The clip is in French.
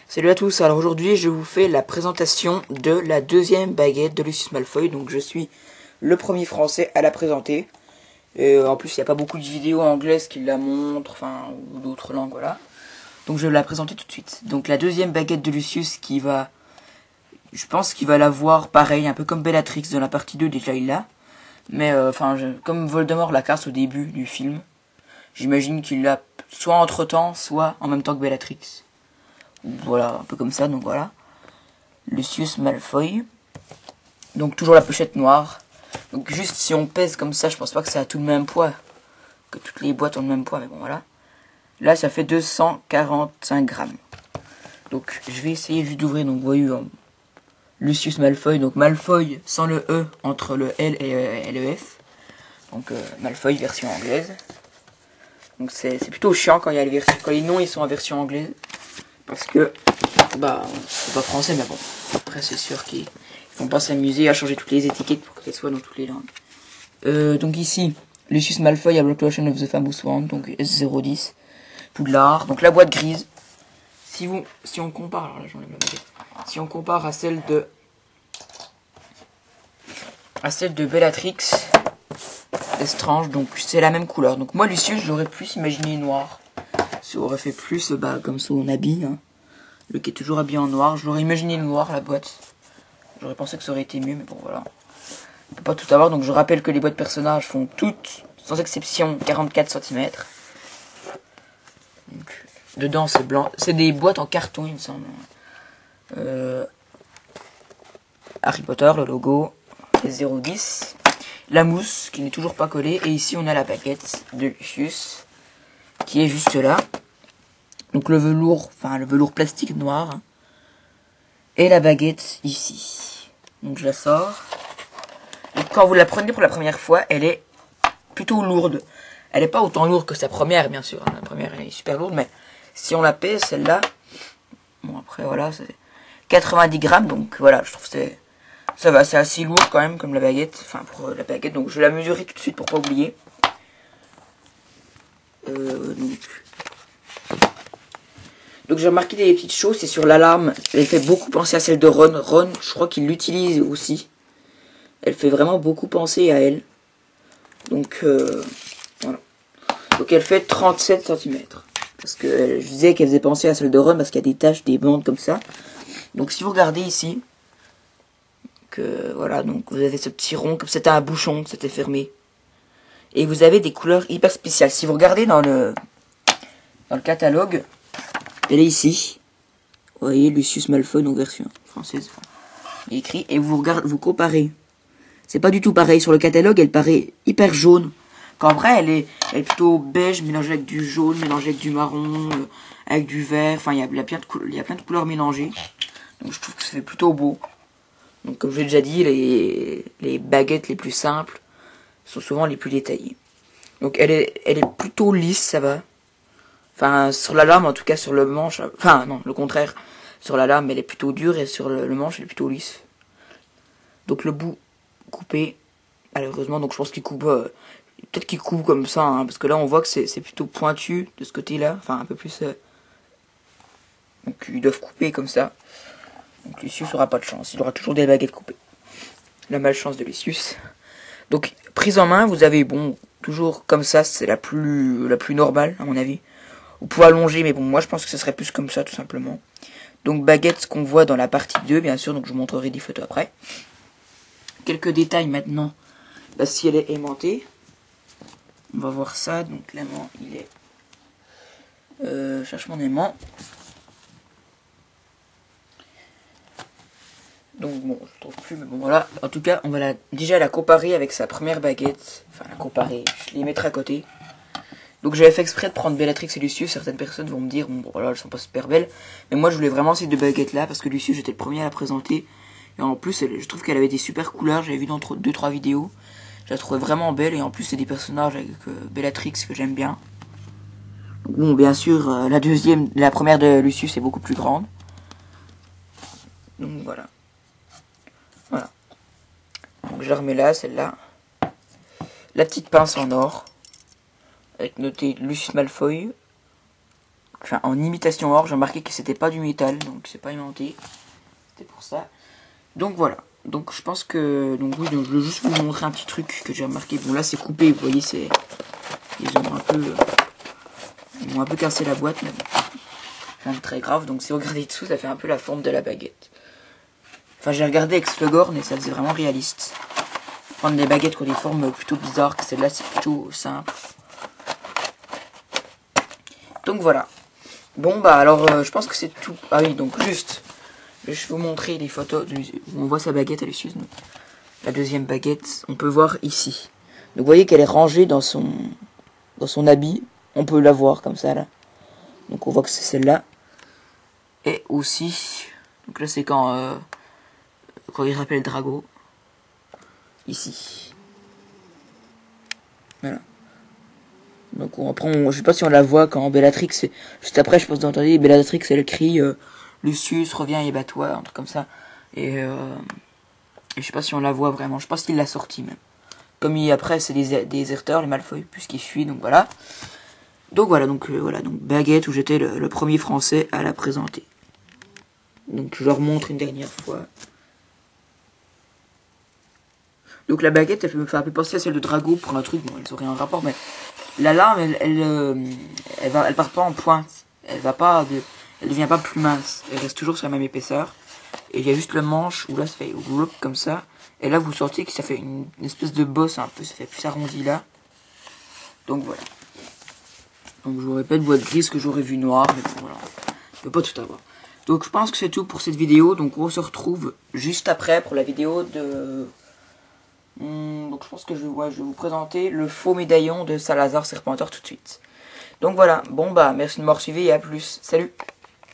Salut à tous, alors aujourd'hui je vous fais la présentation de la deuxième baguette de Lucius Malfoy. Donc je suis le premier français à la présenter. Et en plus il n'y a pas beaucoup de vidéos anglaises qui la montrent, enfin, ou d'autres langues, voilà. Donc je vais la présenter tout de suite. Donc la deuxième baguette de Lucius qui va... Je pense qu'il va la voir pareil, un peu comme Bellatrix dans la partie 2, déjà il l'a. Mais comme Voldemort la casse au début du film, j'imagine qu'il l'a soit entre temps, soit en même temps que Bellatrix. Voilà, un peu comme ça, donc voilà. Lucius Malfoy. Donc toujours la pochette noire. Donc juste si on pèse comme ça, je pense pas que ça a tout le même poids. Que toutes les boîtes ont le même poids, mais bon voilà. Là ça fait 245 grammes. Donc je vais essayer juste d'ouvrir, donc vous voyez Lucius Malfoy. Donc Malfoy sans le E entre le L et le F. Donc Malfoy version anglaise. Donc c'est plutôt chiant quand il y a les noms ils sont en version anglaise. Parce que, c'est pas français, mais bon. Après, c'est sûr qu'ils vont pas s'amuser à changer toutes les étiquettes pour qu'elles soient dans toutes les langues. Donc ici, Lucius Malfoy, Ablocation of the Famous Wand, donc S010. Poudlard, donc la boîte grise. Si on compare, alors là j'enlève la baguette. Si on compare à celle de Bellatrix Lestrange, donc c'est la même couleur. Donc moi, Lucius, j'aurais plus imaginé noir. Ça aurait fait plus comme son habit, hein. Le qui est toujours habillé en noir. Je l'aurais imaginé noir, la boîte. J'aurais pensé que ça aurait été mieux, mais bon voilà. On peut pas tout avoir, donc je rappelle que les boîtes personnages font toutes, sans exception, 44 cm. Donc, dedans c'est blanc. C'est des boîtes en carton, il me semble. Harry Potter, le logo, les 010. La mousse, qui n'est toujours pas collée. Et ici on a la baguette de Lucius, qui est juste là. Donc le velours plastique noir. Hein. Et la baguette ici. Donc je la sors. Et quand vous la prenez pour la première fois, elle est plutôt lourde. Elle n'est pas autant lourde que sa première, bien sûr. Hein. La première, elle est super lourde, mais si on la pèse, celle-là... Bon, après, voilà, c'est 90 grammes. Donc voilà, je trouve que ça va, c'est assez lourd quand même, comme la baguette. Enfin, pour la baguette. Donc je vais la mesurer tout de suite pour pas oublier. Donc j'ai remarqué des petites choses, c'est sur l'alarme, elle fait beaucoup penser à celle de Ron. Ron, je crois qu'il l'utilise aussi. Elle fait vraiment beaucoup penser à elle. Donc voilà. Donc elle fait 37 cm. Parce que je disais qu'elle faisait penser à celle de Ron parce qu'il y a des taches, des bandes comme ça. Donc si vous regardez ici, que voilà, donc vous avez ce petit rond, comme c'était un bouchon, c'était fermé. Et vous avez des couleurs hyper spéciales. Si vous regardez dans le catalogue, elle est ici. Vous voyez, Lucius Malfoy, donc version française. Il est écrit, et vous comparez. C'est pas du tout pareil. Sur le catalogue, elle paraît hyper jaune. Qu'en vrai, elle est plutôt beige, mélangée avec du jaune, mélangée avec du marron, avec du vert. Enfin, il y a plein de couleurs mélangées. Donc je trouve que ça fait plutôt beau. Donc comme je l'ai déjà dit, les baguettes les plus simples sont souvent les plus détaillées. Donc elle est plutôt lisse, ça va. Enfin, sur la lame, en tout cas sur le manche. Enfin, non, le contraire. Sur la lame, elle est plutôt dure et sur le manche, elle est plutôt lisse. Donc le bout coupé, malheureusement, donc je pense qu'il coupe... peut-être qu'il coupe comme ça, hein, parce que là, on voit que c'est plutôt pointu de ce côté-là. Enfin, un peu plus... Donc ils doivent couper comme ça. Donc Lucius n'aura pas de chance. Il aura toujours des baguettes coupées. La malchance de Lucius. Donc, prise en main, vous avez, bon, toujours comme ça, c'est la plus normale, à mon avis. Vous pouvez allonger, mais bon, moi je pense que ce serait plus comme ça, tout simplement. Donc baguette, ce qu'on voit dans la partie 2, bien sûr, donc je vous montrerai des photos après. Quelques détails maintenant. Si elle est aimantée, on va voir ça. Donc l'aimant, il est... cherche mon aimant. Donc bon, je trouve plus, mais bon voilà. En tout cas, on va déjà la comparer avec sa première baguette. Enfin, la comparer, je les mettrai à côté. Donc j'avais fait exprès de prendre Bellatrix et Lucius. Certaines personnes vont me dire, bon voilà, elles sont pas super belles. Mais moi je voulais vraiment ces deux baguettes là, parce que Lucius j'étais le premier à la présenter. Et en plus, je trouve qu'elle avait des super couleurs, j'avais vu dans 2-3 vidéos. Je la trouvais vraiment belle, et en plus c'est des personnages avec Bellatrix que j'aime bien. Donc bon, bien sûr, la première de Lucius est beaucoup plus grande. Donc voilà. Voilà. Donc je la remets là, celle-là. La petite pince en or. Avec noté Lucius Malfoy. enfin en imitation or. J'ai remarqué que c'était pas du métal, donc c'est pas inventé. C'était pour ça. Donc voilà. Donc je pense que... Donc oui, donc, je veux juste vous montrer un petit truc que j'ai remarqué. Bon là c'est coupé, vous voyez, c'est... Ils ont un peu... Ils m'ont un peu cassé la boîte, mais bon. Rien de très grave. Donc si vous regardez dessous, ça fait un peu la forme de la baguette. Enfin j'ai regardé avec Slugorn et ça faisait vraiment réaliste. Prendre des baguettes qui ont des formes plutôt bizarres, que celle-là c'est plutôt simple. Donc voilà. Bon bah alors je pense que c'est tout. Ah oui, donc juste... Je vais vous montrer les photos où on voit sa baguette à l'issue. La deuxième baguette, on peut voir ici. Donc vous voyez qu'elle est rangée dans son habit. On peut la voir comme ça là. Donc on voit que c'est celle-là. Et aussi, donc là c'est quand il rappelle Drago. Ici. Voilà. Donc après, je sais pas si on la voit quand Bellatrix, juste après je pense d'entendre Bellatrix elle crie Lucius reviens et bats-toi, un truc comme ça. Et je sais pas si on la voit vraiment, je pense qu'il l'a sorti même. Comme après c'est des déserteurs, les Malfoy, puisqu'ils fuient, donc voilà. Donc voilà, donc baguette où j'étais le premier français à la présenter. Donc je leur montre une dernière fois. Donc la baguette elle me fait un peu penser à celle de Drago pour un truc, bon elles auraient un rapport, mais la lame elle part pas en pointe, elle devient pas plus mince, elle reste toujours sur la même épaisseur. Et il y a juste le manche où là ça fait whoop comme ça. Et là vous sentez que ça fait une espèce de bosse un peu, ça fait plus arrondi là. Donc voilà. Donc je vous répète, boîte grise que j'aurais vu noire, mais bon voilà. Je peux pas tout avoir. Donc je pense que c'est tout pour cette vidéo. Donc on se retrouve juste après pour la vidéo de... donc je pense que je vais vous présenter le faux médaillon de Salazar Serpentor tout de suite. Donc voilà, bon bah merci de m'avoir suivi et à plus. Salut!